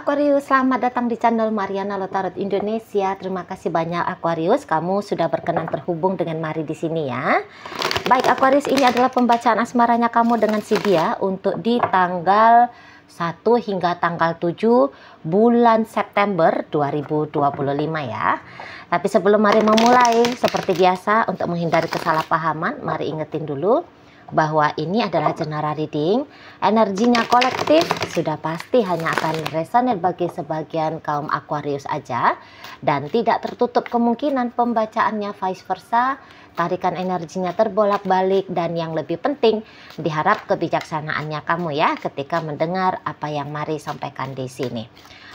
Aquarius, selamat datang di channel Mariana Lotarot Indonesia. Terima kasih banyak Aquarius, kamu sudah berkenan terhubung dengan Mari di sini ya. Baik Aquarius, ini adalah pembacaan asmaranya kamu dengan si dia untuk di tanggal 1 hingga tanggal 7 bulan September 2025 ya. Tapi sebelum Mari memulai, seperti biasa untuk menghindari kesalahpahaman, Mari ingetin dulu bahwa ini adalah general reading. Energinya kolektif sudah pasti hanya akan resonate bagi sebagian kaum Aquarius aja, dan tidak tertutup kemungkinan pembacaannya vice versa. Tarikan energinya terbolak-balik, dan yang lebih penting diharap kebijaksanaannya kamu ya ketika mendengar apa yang Mari sampaikan di sini.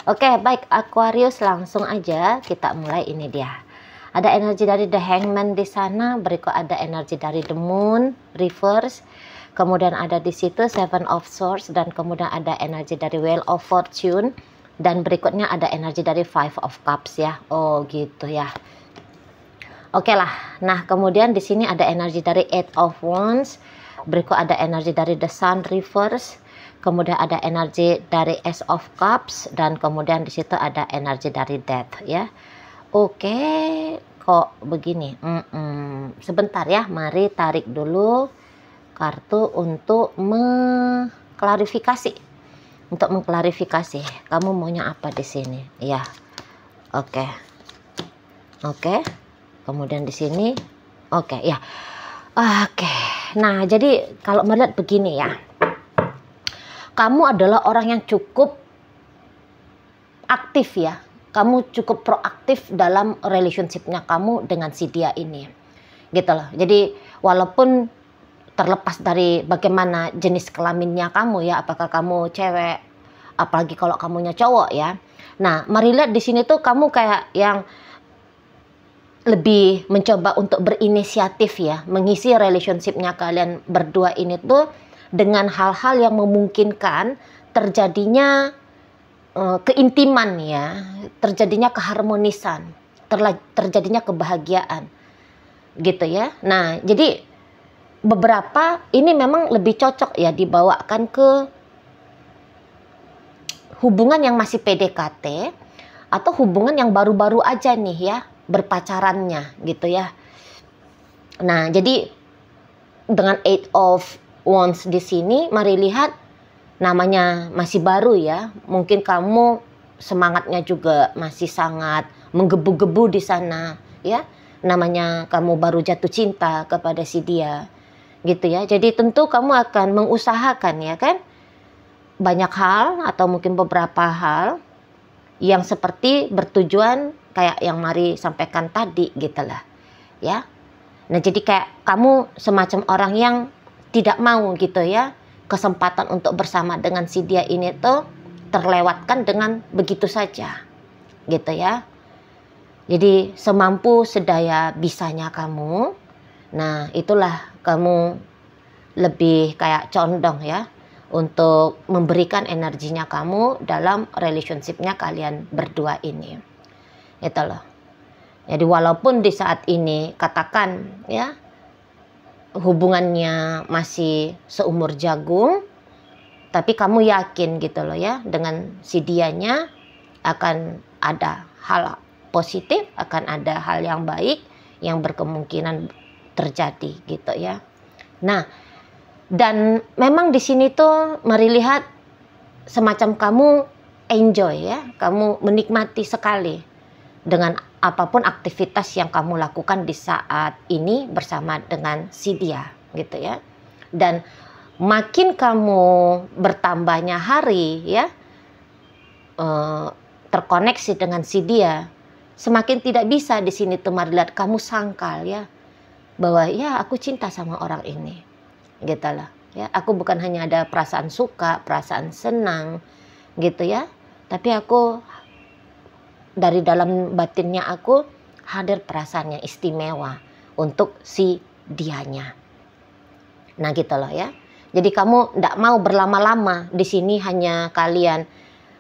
Oke, baik Aquarius, langsung aja kita mulai. Ini dia. Ada energi dari The Hangman di sana, berikut ada energi dari The Moon reverse, kemudian ada di situ Seven of Swords, dan kemudian ada energi dari Wheel of Fortune, dan berikutnya ada energi dari Five of Cups ya. Oh gitu ya. Oke lah. Nah, kemudian di sini ada energi dari Eight of Wands, berikut ada energi dari The Sun reverse, kemudian ada energi dari Ace of Cups, dan kemudian di situ ada energi dari Death ya. Oke, kok begini? Sebentar ya, Mari tarik dulu kartu untuk mengklarifikasi. Untuk mengklarifikasi, kamu maunya apa di sini? Ya, oke. Kemudian di sini, oke ya. Oke. Nah, jadi kalau melihat begini ya, kamu adalah orang yang cukup aktif ya. Kamu cukup proaktif dalam relationship-nya kamu dengan si dia ini, gitu loh. Jadi walaupun terlepas dari bagaimana jenis kelaminnya kamu ya, apakah kamu cewek, apalagi kalau kamunya cowok ya. Nah, Mari lihat di sini tuh kamu kayak yang lebih mencoba untuk berinisiatif ya, mengisi relationship-nya kalian berdua ini tuh dengan hal-hal yang memungkinkan terjadinya keintiman ya, terjadinya keharmonisan, terjadinya kebahagiaan gitu ya. Nah, jadi beberapa ini memang lebih cocok ya dibawakan ke hubungan yang masih PDKT atau hubungan yang baru-baru aja nih ya berpacarannya gitu ya. Nah, jadi dengan Eight of Wands di sini, Mari lihat namanya masih baru ya, mungkin kamu semangatnya juga masih sangat menggebu-gebu di sana ya, namanya kamu baru jatuh cinta kepada si dia gitu ya. Jadi tentu kamu akan mengusahakan ya kan banyak hal atau mungkin beberapa hal yang seperti bertujuan kayak yang Mari sampaikan tadi gitu lah ya. Nah, jadi kayak kamu semacam orang yang tidak mau gitu ya kesempatan untuk bersama dengan si dia ini tuh terlewatkan dengan begitu saja gitu ya. Jadi semampu sedaya bisanya kamu. Nah, itulah kamu lebih kayak condong ya untuk memberikan energinya kamu dalam relationship-nya kalian berdua ini. Itu loh. Jadi walaupun di saat ini katakan ya hubungannya masih seumur jagung, tapi kamu yakin gitu loh ya, dengan si dianya akan ada hal positif, akan ada hal yang baik yang berkemungkinan terjadi gitu ya. Nah, dan memang di sini tuh Mari lihat semacam kamu enjoy ya, kamu menikmati sekali dengan apapun aktivitas yang kamu lakukan di saat ini bersama dengan si dia gitu ya. Dan makin kamu bertambahnya hari ya terkoneksi dengan si dia, semakin tidak bisa di sini tuh Mari lihat kamu sangkal ya bahwa ya aku cinta sama orang ini gitu lah ya. Aku bukan hanya ada perasaan suka, perasaan senang gitu ya, tapi aku dari dalam batinnya aku hadir perasaannya istimewa untuk si dianya. Nah gitu loh ya. Jadi kamu tidak mau berlama-lama di sini, hanya kalian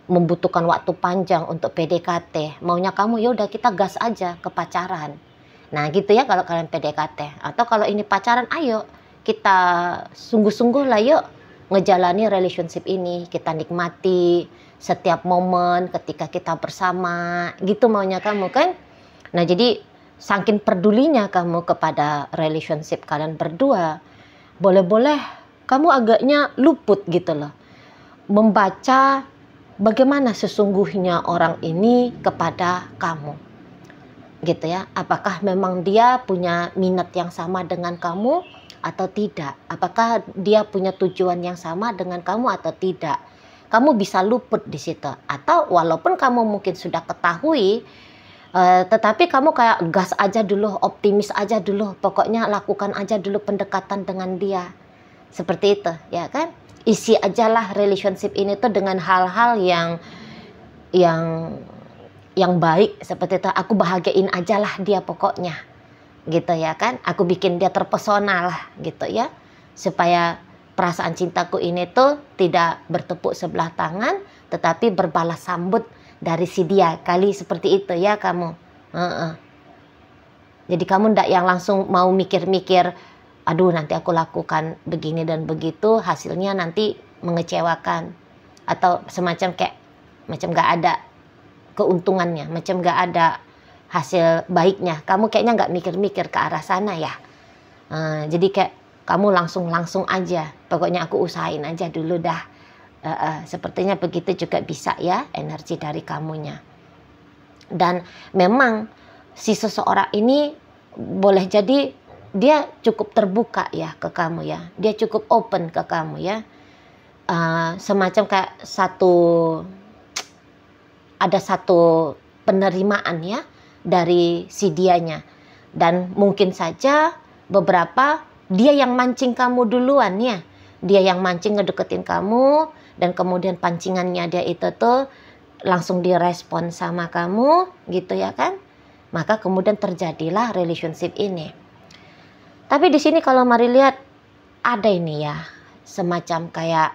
membutuhkan waktu panjang untuk PDKT. Maunya kamu ya udah kita gas aja ke pacaran. Nah gitu ya kalau kalian PDKT. Atau kalau ini pacaran, ayo kita sungguh-sungguh lah yuk ngejalani relationship ini, kita nikmati setiap momen ketika kita bersama, gitu maunya kamu kan. Nah jadi saking pedulinya kamu kepada relationship kalian berdua, boleh-boleh kamu agaknya luput gitu loh, membaca bagaimana sesungguhnya orang ini kepada kamu, gitu ya. Apakah memang dia punya minat yang sama dengan kamu atau tidak? Apakah dia punya tujuan yang sama dengan kamu atau tidak? Kamu bisa luput di situ. Atau walaupun kamu mungkin sudah ketahui, tetapi kamu kayak gas aja dulu, optimis aja dulu, pokoknya lakukan aja dulu pendekatan dengan dia. Seperti itu, ya kan? Isi ajalah relationship ini tuh dengan hal-hal yang baik, seperti itu. Aku bahagiain ajalah dia pokoknya, gitu ya kan? Aku bikin dia terpesona lah, gitu ya. Supaya perasaan cintaku ini tuh tidak bertepuk sebelah tangan, tetapi berbalas sambut dari si dia, kali seperti itu ya kamu. Jadi kamu ndak yang langsung mau mikir-mikir, aduh nanti aku lakukan begini dan begitu, hasilnya nanti mengecewakan. Atau semacam kayak, macam gak ada keuntungannya, macam gak ada hasil baiknya. Kamu kayaknya gak mikir-mikir ke arah sana ya. Jadi kayak kamu langsung aja, pokoknya aku usahain aja dulu dah. Sepertinya begitu juga bisa ya energi dari kamunya. Dan memang si seseorang ini boleh jadi dia cukup terbuka ya ke kamu ya, dia cukup open ke kamu ya. Semacam kayak ada satu penerimaan ya dari si dianya. Dan mungkin saja beberapa dia yang mancing kamu duluan ya, dia yang mancing ngedeketin kamu, dan kemudian pancingannya dia itu tuh langsung direspon sama kamu, gitu ya kan? Maka kemudian terjadilah relationship ini. Tapi di sini kalau mari lihat, ada ini ya, semacam kayak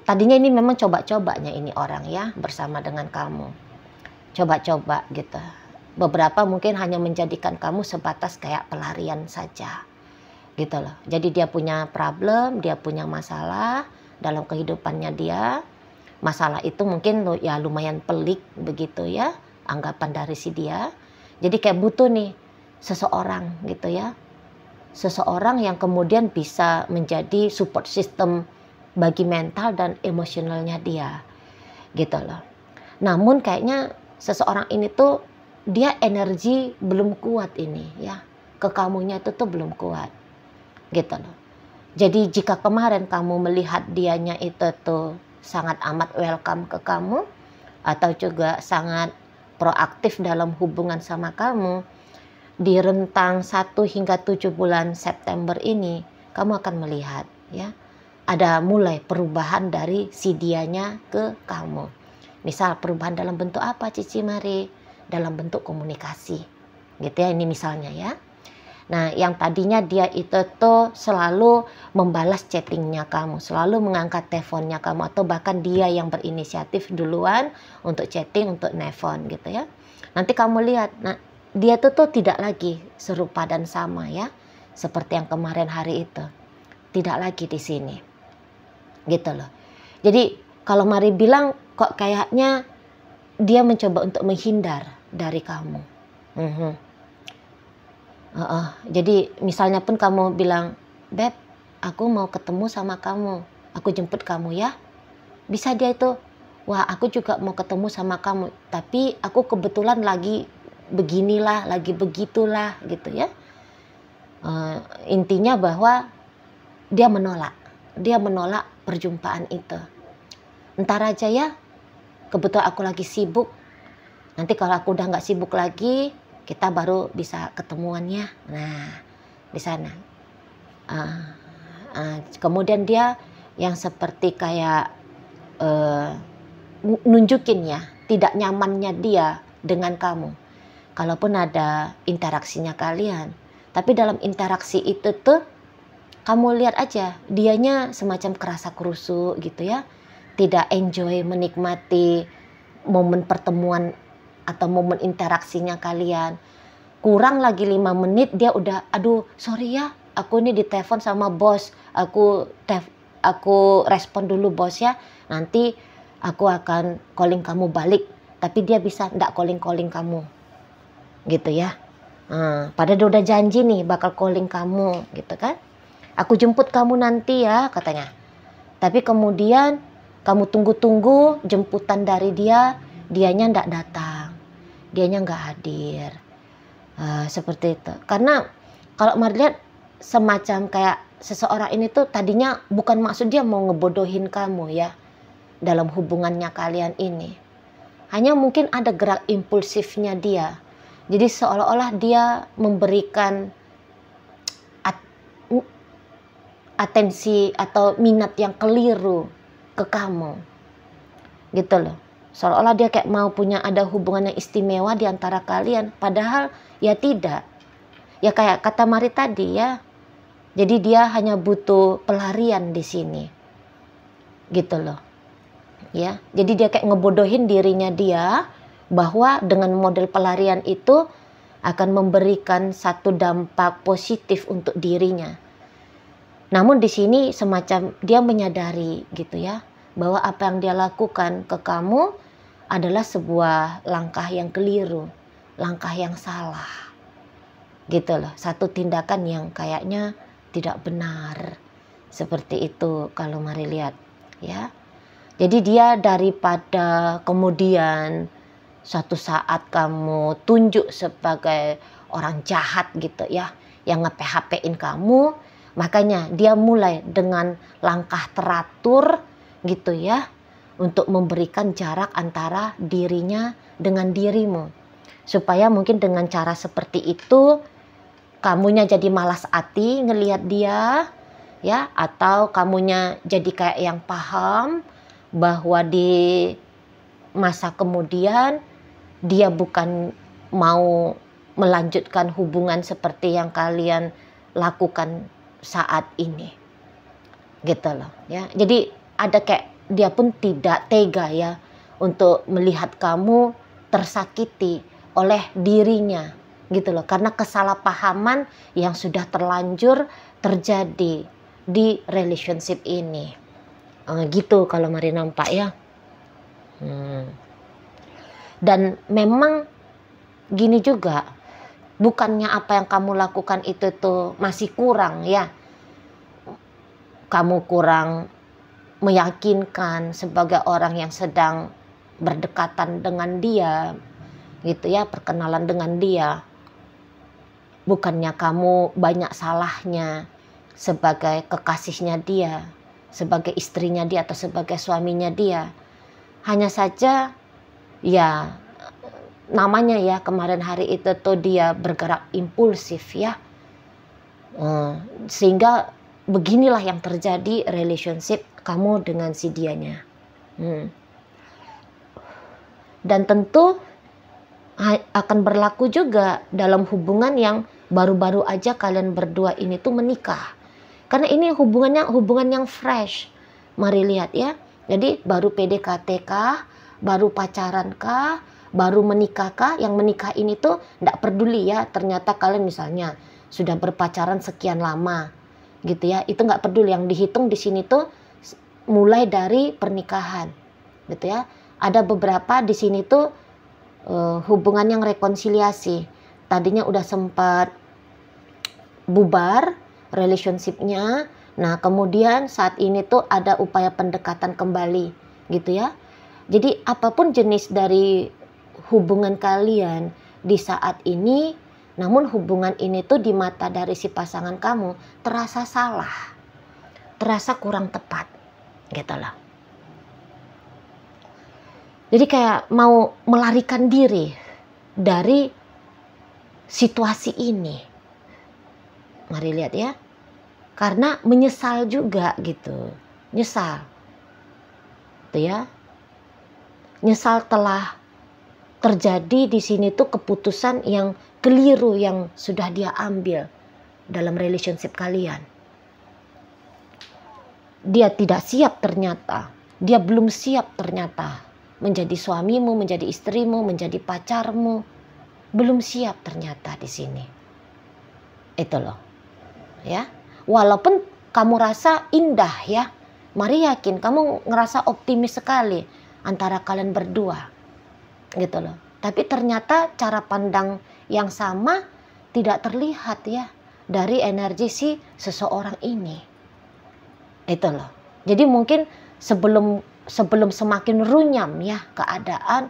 tadinya ini memang coba-cobanya ini orang ya bersama dengan kamu. Coba-coba gitu. Beberapa mungkin hanya menjadikan kamu sebatas kayak pelarian saja. Gitu loh. Jadi dia punya problem, dia punya masalah dalam kehidupannya dia. Masalah itu mungkin ya lumayan pelik begitu ya, anggapan dari si dia. Jadi kayak butuh nih seseorang gitu ya. Seseorang yang kemudian bisa menjadi support system bagi mental dan emosionalnya dia. Gitu loh. Namun kayaknya seseorang ini tuh dia energi belum kuat ini ya. Ke kamunya itu tuh belum kuat. Gitu loh. Jadi jika kemarin kamu melihat dianya itu tuh sangat amat welcome ke kamu, atau juga sangat proaktif dalam hubungan sama kamu, di rentang 1 hingga 7 bulan September ini kamu akan melihat ya ada mulai perubahan dari si dianya ke kamu. Misal perubahan dalam bentuk apa Cici Mari? Dalam bentuk komunikasi. Gitu ya, ini misalnya ya. Nah, yang tadinya dia itu tuh selalu membalas chattingnya kamu, selalu mengangkat teleponnya kamu, atau bahkan dia yang berinisiatif duluan untuk chatting, untuk nelfon gitu ya. Nanti kamu lihat, nah dia tuh tidak lagi serupa dan sama ya, seperti yang kemarin hari itu, tidak lagi di sini, gitu loh. Jadi kalau Mari bilang kok kayaknya dia mencoba untuk menghindar dari kamu. Jadi misalnya pun kamu bilang, Beb, aku mau ketemu sama kamu, aku jemput kamu ya. Bisa dia itu, wah aku juga mau ketemu sama kamu, tapi aku kebetulan lagi beginilah, lagi begitulah gitu ya. Intinya bahwa dia menolak perjumpaan itu. Entar aja ya, kebetulan aku lagi sibuk, nanti kalau aku udah nggak sibuk lagi, kita baru bisa ketemuannya. Nah, di sana. Kemudian dia yang seperti kayak nunjukin ya, tidak nyamannya dia dengan kamu. Kalaupun ada interaksinya kalian. Tapi dalam interaksi itu tuh, kamu lihat aja, dianya semacam kerasa kerusuk gitu ya. Tidak enjoy, menikmati momen pertemuan atau momen interaksinya kalian. Kurang lagi 5 menit dia udah, aduh sorry ya, aku ini ditelepon sama bos, aku respon dulu bos ya, nanti aku akan calling kamu balik. Tapi dia bisa ndak calling kamu, gitu ya. Padahal dia udah janji nih bakal calling kamu, gitu kan. Aku jemput kamu nanti ya, katanya. Tapi kemudian kamu tunggu-tunggu jemputan dari dia, dianya ndak datang, dianya nggak hadir. Seperti itu. Karena kalau Mari lihat semacam kayak seseorang ini tuh tadinya bukan maksud dia mau ngebodohin kamu ya dalam hubungannya kalian ini. Hanya mungkin ada gerak impulsifnya dia. Jadi seolah-olah dia memberikan atensi atau minat yang keliru ke kamu. Gitu loh. Seolah-olah dia kayak mau punya ada hubungan yang istimewa di antara kalian. Padahal ya tidak. Ya kayak kata Mari tadi ya. Jadi dia hanya butuh pelarian di sini. Gitu loh. Ya, jadi dia kayak ngebodohin dirinya dia bahwa dengan model pelarian itu akan memberikan satu dampak positif untuk dirinya. Namun di sini semacam dia menyadari gitu ya, bahwa apa yang dia lakukan ke kamu adalah sebuah langkah yang keliru, langkah yang salah. Gitu loh, satu tindakan yang kayaknya tidak benar. Seperti itu kalau Mari lihat ya. Jadi dia daripada kemudian suatu saat kamu tunjuk sebagai orang jahat gitu ya, yang nge-PHP-in kamu, makanya dia mulai dengan langkah teratur gitu ya, untuk memberikan jarak antara dirinya dengan dirimu. Supaya mungkin dengan cara seperti itu, kamunya jadi malas hati ngelihat dia, ya, atau kamunya jadi kayak yang paham bahwa di masa kemudian dia bukan mau melanjutkan hubungan seperti yang kalian lakukan saat ini, gitu loh ya. Jadi ada kayak dia pun tidak tega ya untuk melihat kamu tersakiti oleh dirinya, gitu loh, karena kesalahpahaman yang sudah terlanjur terjadi di relationship ini. Gitu kalau Mari nampak ya. Dan memang gini juga, bukannya apa yang kamu lakukan itu tuh masih kurang ya, kamu kurang meyakinkan sebagai orang yang sedang berdekatan dengan dia gitu ya, perkenalan dengan dia. Bukannya kamu banyak salahnya sebagai kekasihnya dia, sebagai istrinya dia atau sebagai suaminya dia. Hanya saja ya namanya ya kemarin hari itu tuh dia bergerak impulsif ya, sehingga beginilah yang terjadi relationship kamu dengan si dianya. Dan tentu akan berlaku juga dalam hubungan yang baru-baru aja kalian berdua ini tuh menikah. Karena ini hubungan yang fresh. Mari lihat ya. Jadi baru PDKT kah, baru pacaran kah, baru menikah kah? Yang menikah ini tuh tidak peduli ya. Ternyata kalian misalnya sudah berpacaran sekian lama, gitu ya. Itu nggak peduli. Yang dihitung di sini tuh mulai dari pernikahan, gitu ya. Ada beberapa di sini tuh hubungan yang rekonsiliasi. Tadinya udah sempat bubar relationshipnya. Nah kemudian saat ini tuh ada upaya pendekatan kembali gitu ya. Jadi apapun jenis dari hubungan kalian di saat ini, namun hubungan ini tuh di mata dari si pasangan kamu terasa salah, terasa kurang tepat gitu loh. Jadi kayak mau melarikan diri dari situasi ini. Mari lihat ya. Karena menyesal juga gitu. Nyesal. Tuh ya. Nyesal telah terjadi di sini tuh keputusan yang keliru yang sudah dia ambil dalam relationship kalian. Dia tidak siap ternyata. Dia belum siap ternyata menjadi suamimu, menjadi istrimu, menjadi pacarmu. Belum siap ternyata di sini. Itu loh. ya. Walaupun kamu rasa indah ya, Mari yakin kamu ngerasa optimis sekali antara kalian berdua, gitu loh. Tapi ternyata cara pandang yang sama tidak terlihat ya dari energi si seseorang ini, itu loh. Jadi mungkin sebelum semakin runyam ya keadaan,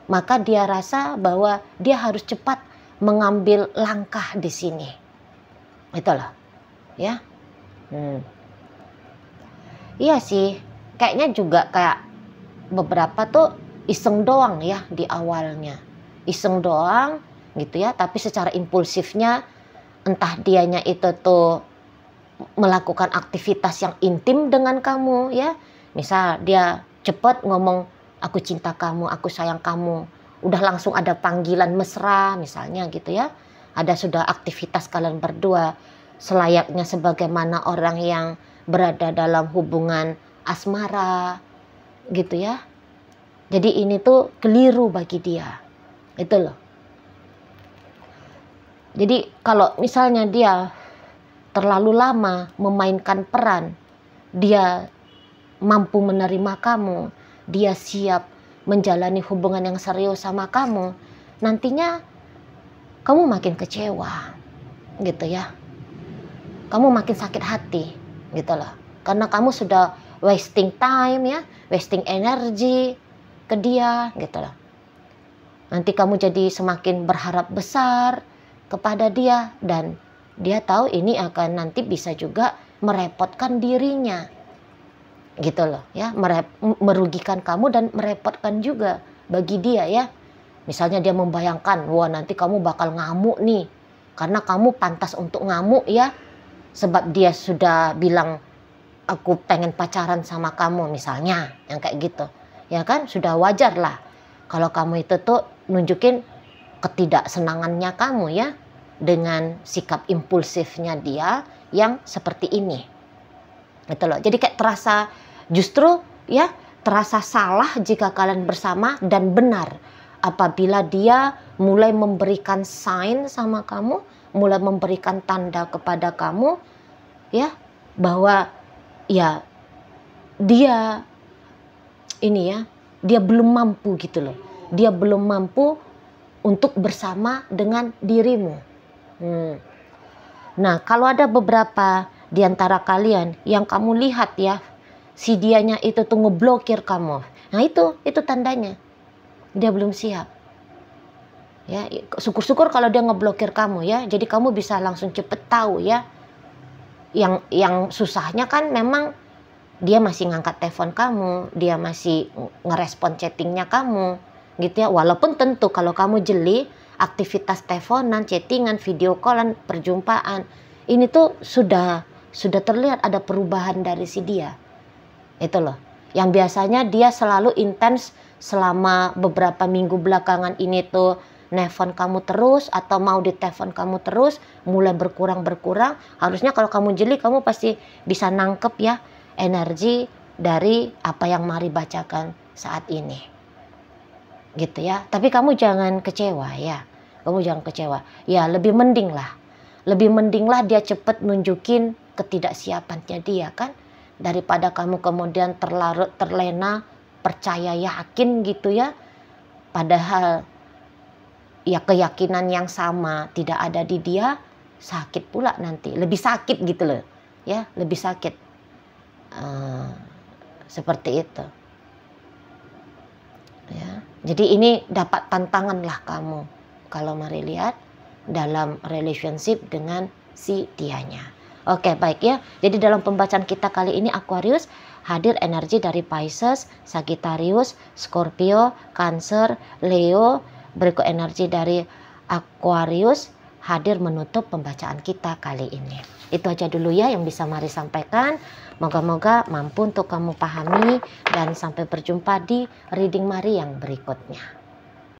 maka dia rasa bahwa dia harus cepat mengambil langkah di sini, itu loh, ya. Iya sih, kayaknya juga kayak beberapa tuh iseng doang ya di awalnya. Iseng doang gitu ya, tapi secara impulsifnya entah dianya itu tuh melakukan aktivitas yang intim dengan kamu ya. Misal dia cepet ngomong aku cinta kamu, aku sayang kamu. Udah langsung ada panggilan mesra misalnya gitu ya. Ada sudah aktivitas kalian berdua selayaknya sebagaimana orang yang berada dalam hubungan asmara gitu ya. Jadi ini tuh keliru bagi dia, itu loh. Jadi kalau misalnya dia terlalu lama memainkan peran, dia mampu menerima kamu, dia siap menjalani hubungan yang serius sama kamu, nantinya kamu makin kecewa gitu ya. Kamu makin sakit hati gitu loh, karena kamu sudah wasting time ya, wasting energi ke dia gitu loh. Nanti kamu jadi semakin berharap besar kepada dia dan dia tahu ini akan nanti bisa juga merepotkan dirinya gitu loh ya, merugikan kamu dan merepotkan juga bagi dia ya. Misalnya dia membayangkan, wah nanti kamu bakal ngamuk nih karena kamu pantas untuk ngamuk ya, sebab dia sudah bilang aku pengen pacaran sama kamu misalnya, yang kayak gitu ya kan. Sudah wajar lah kalau kamu itu tuh nunjukin ketidaksenangannya kamu ya dengan sikap impulsifnya dia yang seperti ini gitu loh. Jadi kayak terasa justru ya, terasa salah jika kalian bersama, dan benar apabila dia mulai memberikan sign sama kamu, mulai memberikan tanda kepada kamu ya bahwa ya dia ini ya, dia belum mampu gitu loh. Dia belum mampu untuk bersama dengan dirimu. Nah, kalau ada beberapa di antara kalian yang kamu lihat ya, si dianya itu tuh ngeblokir kamu. Nah, itu tandanya dia belum siap. Ya, syukur-syukur kalau dia ngeblokir kamu ya. Jadi kamu bisa langsung cepet tahu ya. Yang susahnya kan memang dia masih ngangkat telepon kamu, dia masih ngerespon chattingnya kamu gitu ya. Walaupun tentu kalau kamu jeli aktivitas teleponan, chattingan, video callan, perjumpaan, ini tuh sudah terlihat ada perubahan dari si dia. Itu loh. Yang biasanya dia selalu intens selama beberapa minggu belakangan ini tuh nelfon kamu terus atau mau ditelepon kamu terus, mulai berkurang. Harusnya kalau kamu jeli kamu pasti bisa nangkep ya energi dari apa yang Mari bacakan saat ini gitu ya. Tapi kamu jangan kecewa ya, kamu jangan kecewa ya. Lebih mending lah dia cepet nunjukin ketidaksiapannya dia kan, daripada kamu kemudian terlena percaya yakin gitu ya, padahal ya keyakinan yang sama tidak ada di dia, sakit pula nanti, lebih sakit gitu loh ya, lebih sakit seperti itu ya. Jadi ini dapat tantangan lah kamu kalau Mari lihat dalam relationship dengan si dianya. Oke, baik ya. Jadi dalam pembacaan kita kali ini Aquarius, hadir energi dari Pisces, Sagittarius, Scorpio, Cancer, Leo. Berikut energi dari Aquarius hadir menutup pembacaan kita kali ini. Itu aja dulu ya yang bisa Mari sampaikan. Moga-moga mampu untuk kamu pahami, dan sampai berjumpa di reading Mari yang berikutnya.